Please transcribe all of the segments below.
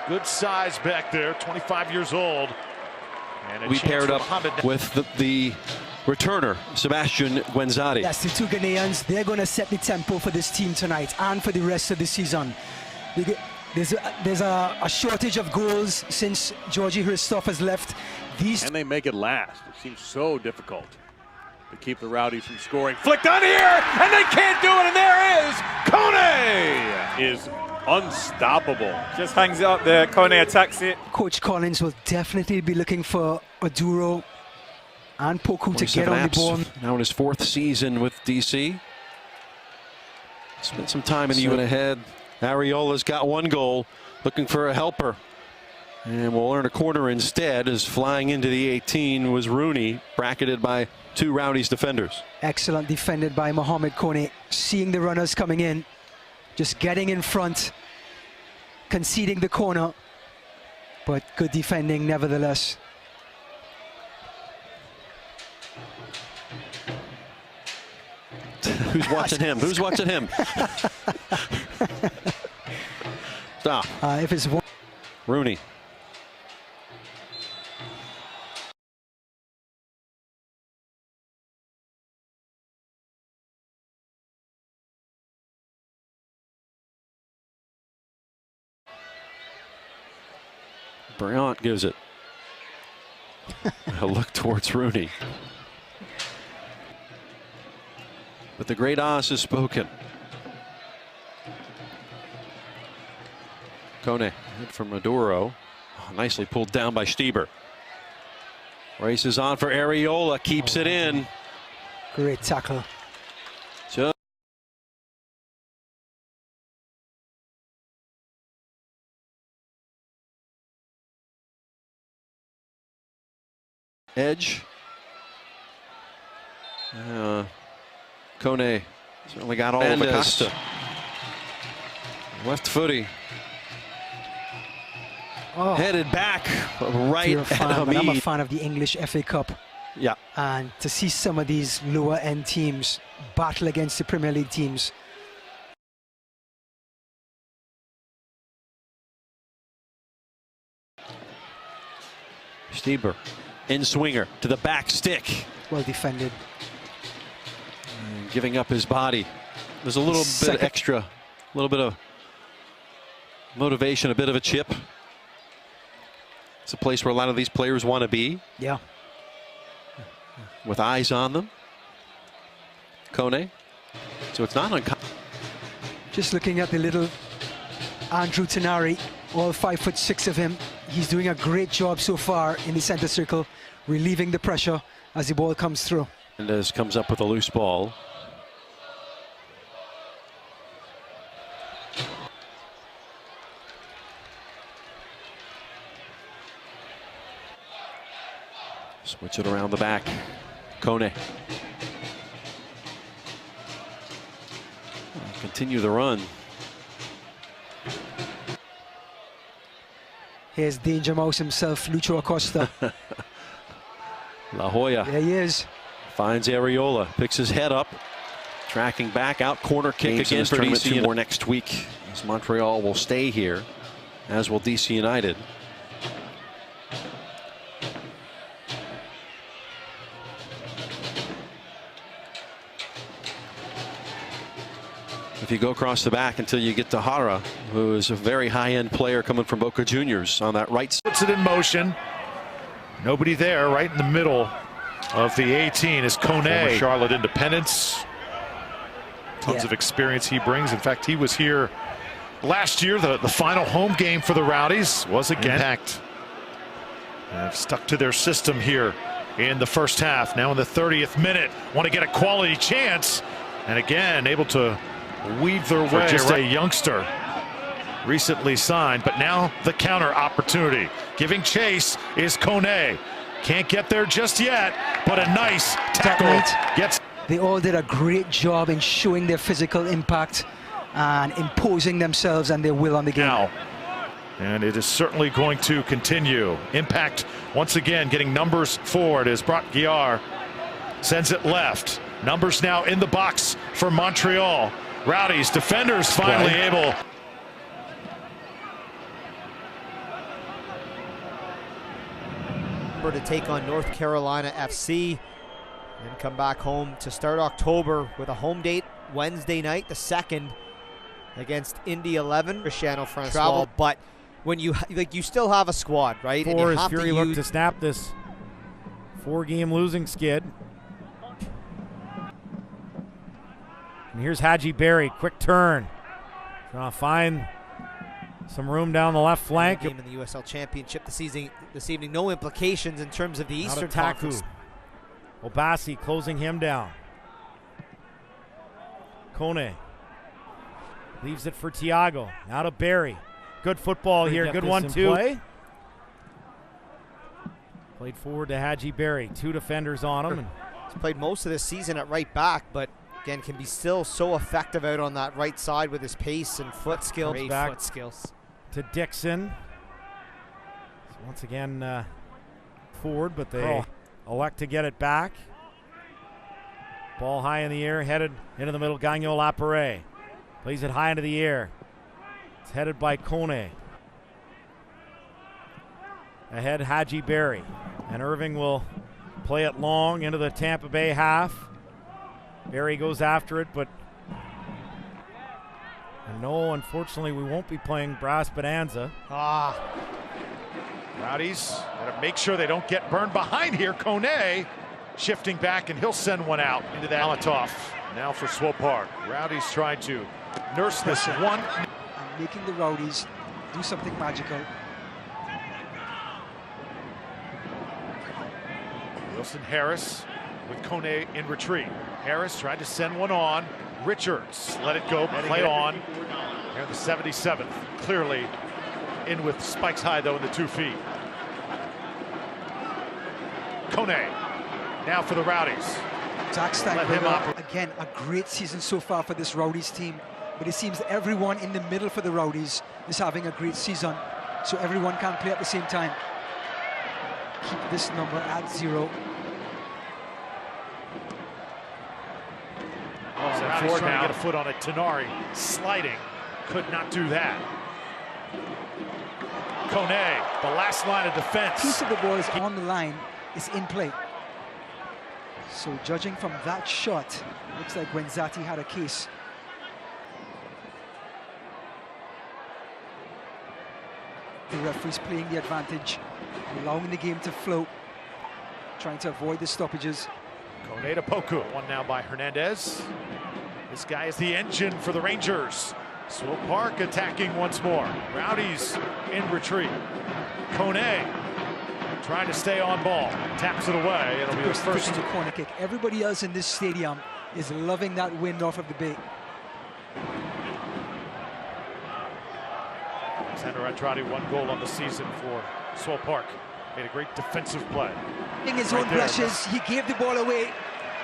Good size back there, 25 years old. And we paired up with the returner, Sebastian Guenzati. Yes, the two Ghanaians, they're going to set the tempo for this team tonight and for the rest of the season. There's a shortage of goals since Georgie Christophe has left. And they make it last. It seems so difficult to keep the Rowdies from scoring. Flicked on here, and they can't do it, and there is Kone! Is unstoppable. Just hangs it up there, Kone attacks it. Coach Collins will definitely be looking for Oduro and Poku to get on the ball. Now in his 4th season with DC. Spent some time in the unit ahead. Ariola's got 1 goal, looking for a helper. And we'll earn a corner instead, as flying into the 18 was Rooney, bracketed by 2 Rowdies defenders. Excellent defended by Mohamed Kone, seeing the runners coming in, just getting in front, conceding the corner, but good defending nevertheless. Who's watching him? Who's watching him? Stop. If it's one. Rooney. Bryant gives it a look towards Rooney. But the great Oz has spoken. Kone hit from Maduro. Oh, nicely pulled down by Stieber. Races on for Ariola, keeps it in. Great tackle. So edge. Kone certainly got all of Acosta. Left footy. Oh. Headed back right at Hamid. I'm a fan of the English FA Cup. Yeah. And to see some of these lower end teams battle against the Premier League teams. Stieber in swinger to the back stick. Well defended. And giving up his body. There's a little bit extra, a little bit of motivation, a bit of a chip. It's a place where a lot of these players want to be. Yeah. With eyes on them. Kone. So it's not uncommon. Just looking at the little Andrew Tenari, all 5'6" of him. He's doing a great job so far in the center circle, relieving the pressure as the ball comes through. Mendez comes up with a loose ball. Switch it around the back. Kone. Continue the run. Here's Danger Mouse himself, Lucho Acosta. La Jolla. There he is. Finds Ariola, picks his head up, tracking back out, corner kick again for DC. 2 more next week, as Montreal will stay here, as will DC United. If you go across the back until you get to Hara, who is a very high-end player coming from Boca Juniors on that right side. Puts it in motion. Nobody there, right in the middle of the 18 is Kone. Former Charlotte Independence. Tons of experience he brings. In fact, he was here last year. The final home game for the Rowdies was again Impact. They've stuck to their system here in the first half. Now in the 30th minute, want to get a quality chance, and again able to weave their way. Just a youngster recently signed, but now the counter opportunity. Giving chase is Kone. Can't get there just yet, but a nice tackle. They all did a great job in showing their physical impact and imposing themselves and their will on the game. Now, and it is certainly going to continue. Impact once again getting numbers forward as Brock Guiar sends it left. Numbers now in the box for Montreal. Rowdies defenders finally able. September to take on North Carolina FC, and come back home to start October with a home date Wednesday night, the 2nd, against Indy 11. Cristiano Francois, but when you you still have a squad, right? And you As have Fury looked to snap this 4-game losing skid. And here's Haji Berry, quick turn. Trying to find some room down the left flank. Game in the USL Championship this evening. No implications in terms of the Eastern Conference. Obasi closing him down. Kone leaves it for Thiago. Now to Berry. Good football here. Good 1-2. Played forward to Haji Berry. 2 defenders on him. He's played most of this season at right back, but again, can be still so effective out on that right side with his pace and foot skills. Great foot skills. To Dixon. So once again forward, but they elect to get it back. Ball high in the air, headed into the middle. Gagnon Lapare plays it high into the air. It's headed by Kone. Ahead, Haji Berry. And Irving will play it long into the Tampa Bay half. Berry goes after it, but no, unfortunately, we won't be playing Brass Bonanza. Rowdies gotta make sure they don't get burned behind here. Kone shifting back, and he'll send one out into that. Alatov now for Swope Park. Rowdies trying to nurse this one. And making the Rowdies do something magical. Wilson Harris with Kone in retreat. Harris tried to send one on. Richards let it go, play on. Here in the 77th, clearly in with spikes high though in the 2 feet. Kone now for the Rowdies. Zach Let him operate. Again, a great season so far for this Rowdies team, but it seems everyone in the middle for the Rowdies is having a great season, so everyone can play at the same time. Keep this number at 0. Rowdies trying to get a foot on it. Tenari sliding, could not do that. Kone, the last line of defense. Piece of the ball is on the line, is in play. So judging from that shot, looks like Gwenzati had a case. The referee's playing the advantage, allowing the game to flow, trying to avoid the stoppages. Kone to Poku. One now by Hernandez. This guy is the engine for the Rangers. Swope Park attacking once more. Rowdies in retreat. Kone trying to stay on ball. Taps it away. It'll be his first corner kick. Everybody else in this stadium is loving that wind off of the bay. Alexander Andrade, 1 goal on the season for Swope Park. Made a great defensive play. In his own blushes, he gave the ball away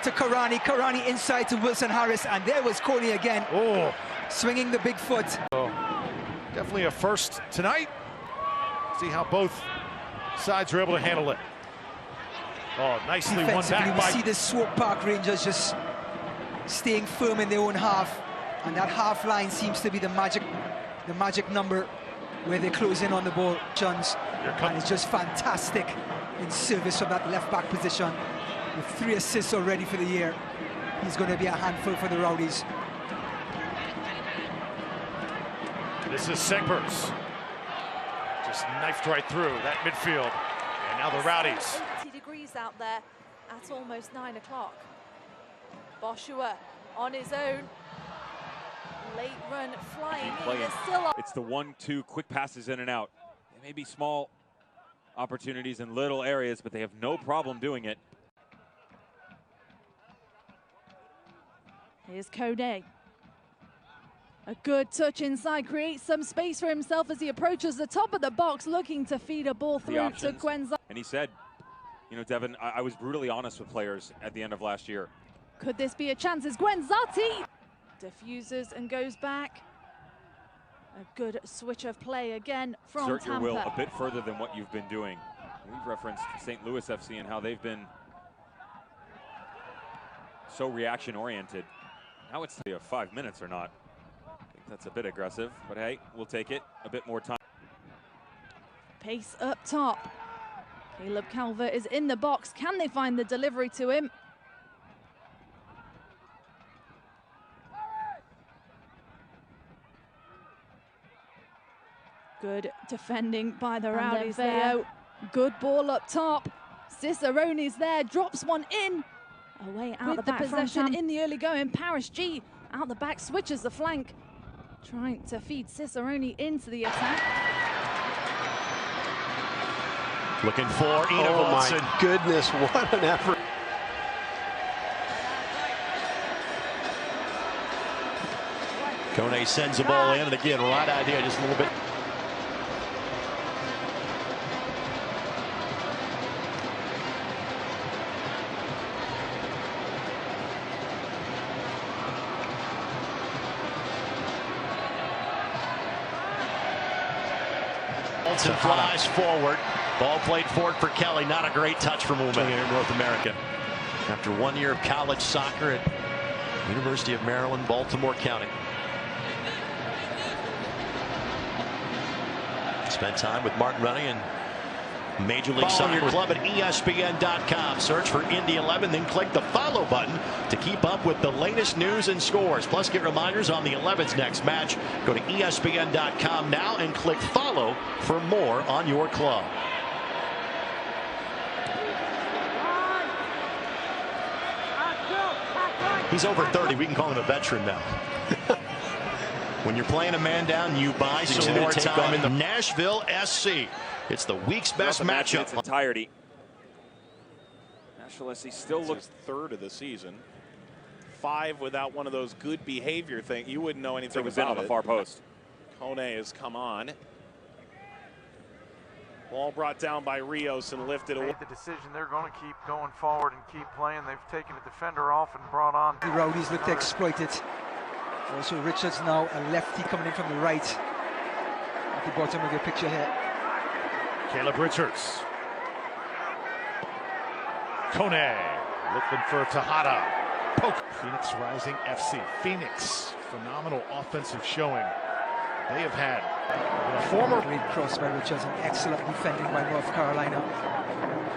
to Karani. Karani inside to Wilson Harris, and there was Kone again. Oh, swinging the big foot. So, definitely a first tonight. See how both sides are able to handle it. Oh, nicely won back by. We see the Swope Park Rangers just staying firm in their own half, and that half line seems to be the magic number where they close in on the ball. And it's just fantastic in service from that left back position. With 3 assists already for the year, he's going to be a handful for the Rowdies. This is Segbers. Just knifed right through that midfield. And now the Rowdies. 80 degrees out there at almost 9 o'clock. Boshua on his own. Late run flying. It's the 1-2 quick passes in and out. They may be small opportunities in little areas, but they have no problem doing it. Here's Kone. A good touch inside, creates some space for himself as he approaches the top of the box, looking to feed a ball through to Gwenzati. And he said, you know, Devin, I was brutally honest with players at the end of last year. Could this be a chance as Gwenzati diffuses and goes back? A good switch of play again from Exert Tampa. your will a bit further than what you've been doing. We've referenced St. Louis FC and how they've been so reaction-oriented. Now it's 5 minutes or not. I think that's a bit aggressive, but hey, we'll take it. A bit more time. Pace up top. Caleb Calvert is in the box. Can they find the delivery to him? Good defending by the Rowdies there. Good ball up top. Cicerone's there, drops one in. Away out the back possession in the early going. Paris G out the back, switches the flank. Trying to feed Cicerone into the attack. Looking for Ina Wilson. My goodness, what an effort. Kone sends the ball in, and again, right idea, just a little bit. Wilson flies forward. Ball played forward for Kelly. Not a great touch from Mohamed here in North America. After 1 year of college soccer at University of Maryland, Baltimore County. Spent time with Martin Runny and Major League Soccer. Your club at ESPN.com. Search for Indy 11, then click the follow button to keep up with the latest news and scores. Plus, get reminders on the 11's next match. Go to ESPN.com now and click follow for more on your club. He's over 30. We can call him a veteran now. When you're playing a man down, you buy some more time in the Nashville SC. It's the week's best matchup. Its entirety. Nashville SC still looks third of the season. 5 without one of those good behavior things. You wouldn't know anything about it. On the far post. Kone has come on. Ball brought down by Rios and lifted away. Made the decision they're going to keep going forward and keep playing. They've taken a defender off and brought on. The Rowdies look to exploit it. Also Richards now a lefty coming in from the right. At the bottom of your picture here. Caleb Richards. Kone looking for Tejada. Poke. Phoenix Rising FC. Phoenix, phenomenal offensive showing they have had. A former great cross by Richards and excellent defending by North Carolina.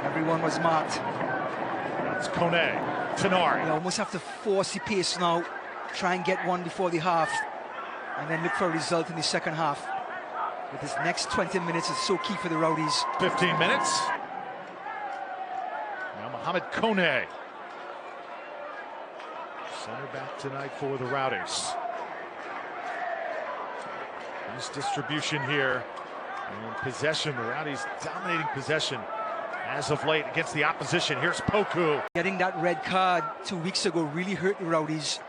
Everyone was marked. That's Kone. Tenari. You almost have to force the pace now. Try and get one before the half, and then look for a result in the second half. But this next 20 minutes is so key for the Rowdies. 15 minutes. Now Mohamed Kone. Center back tonight for the Rowdies. Nice distribution here. And possession, the Rowdies dominating possession as of late against the opposition. Here's Poku. Getting that red card 2 weeks ago really hurt the Rowdies,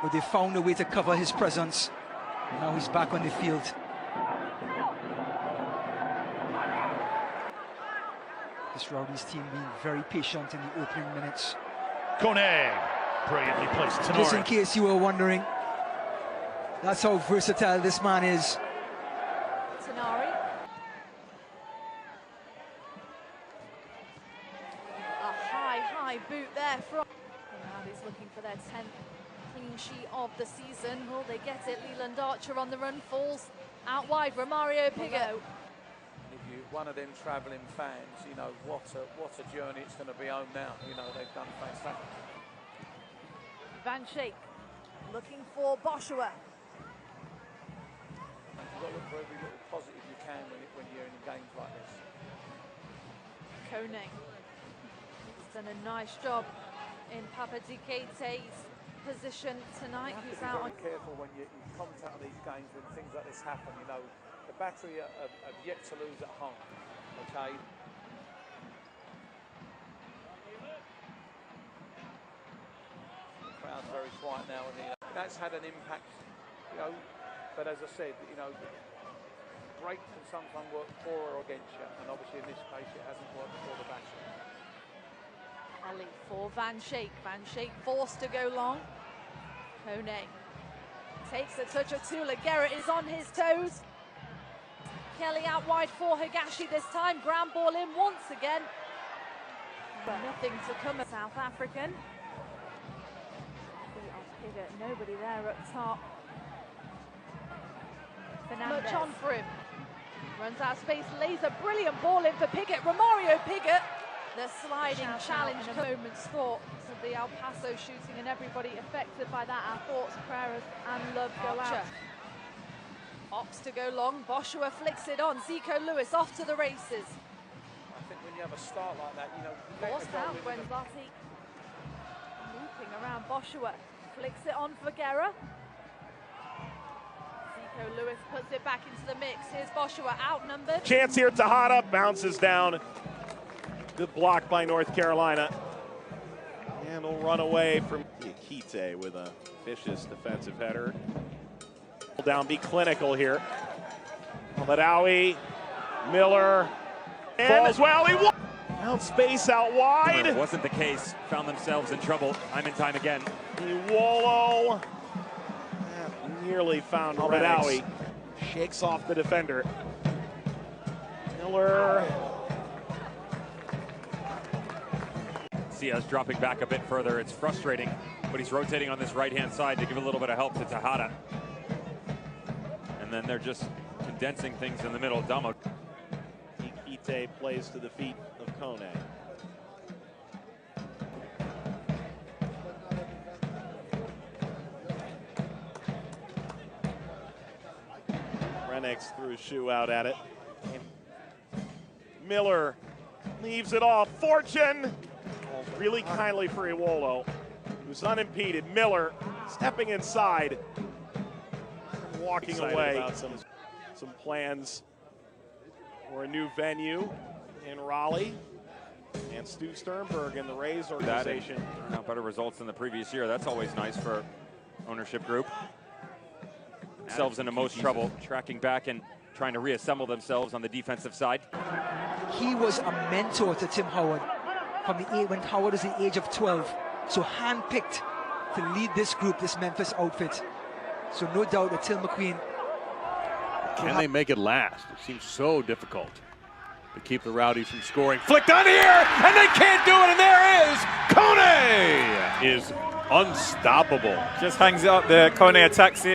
but they found a way to cover his presence. And now he's back on the field. This Rowdies team being very patient in the opening minutes. Kone, brilliantly placed. Tenari. Just in case you were wondering, that's how versatile this man is. Tenari. A high boot there from. The Rowdies looking for their 10th clean sheet of the season. Will they get it? Leland Archer on the run, falls out wide. Romario Pigo. If you're one of them travelling fans, you know what a journey it's going to be home now. You know they've done fantastic. Van Schaik looking for Boshua. You've got to look for every little positive you can when you're in games like this. Kone has done a nice job in Papa Dikete's position tonight. Who's out? Be careful when you contact these games when things like this happen. You know, the battery have yet to lose at home. Okay. The crowd's very quiet now, and that's had an impact. You know, but as I said, you know, break can sometimes work for or against you, and obviously in this case it hasn't worked for the battery. Ellie for Van Schaik. Van Schaik forced to go long. Kone takes a touch or two. Garrett is on his toes. Kelly out wide for Higashi this time. Ground ball in once again. But nothing to come of South African. Nobody there up top. Fernandez. Much on for him. Runs out of space, lays a brilliant ball in for Piggott. Romario Piggott, the sliding challenge. Moments thought of the El Paso shooting and everybody affected by that. Our thoughts, prayers and love go out. Ox to go long, Boshua flicks it on. Zico Lewis off to the races. I think when you have a start like that, you know, Forced out Gwenzati. Looping around Boshua. Flicks it on for Guerra. Zico Lewis puts it back into the mix. Here's Boshua outnumbered. Chance here, Tejada bounces down. Good block by North Carolina. And will run away from Kite with a vicious defensive header. Down, be clinical here. Madawi, Miller, falls well. He out space out wide. It wasn't the case. Found themselves in trouble time and time again. Iwolo nearly found Madawi. Shakes off the defender. Miller. Cia's dropping back a bit further. It's frustrating, but he's rotating on this right-hand side to give a little bit of help to Tejada. And then they're just condensing things in the middle. Damo. Kite plays to the feet of Kone. Renix threw his shoe out at it. Miller leaves it off. Fortune! Really kindly for Iwolo, who's unimpeded. Miller stepping inside, walking away. About some plans for a new venue in Raleigh. And Stu Sternberg and the Rays organization. Not better results than the previous year. That's always nice for ownership group. Themselves into most trouble, tracking back and trying to reassemble themselves on the defensive side. He was a mentor to Tim Howard when Howard was the age of 12. So handpicked to lead this group, this Memphis outfit. So no doubt that Tim McQueen. Can they make it last? It seems so difficult to keep the Rowdies from scoring. Flicked on here, and they can't do it, and there is Kone is unstoppable. Just hangs out there. Kone attacks it.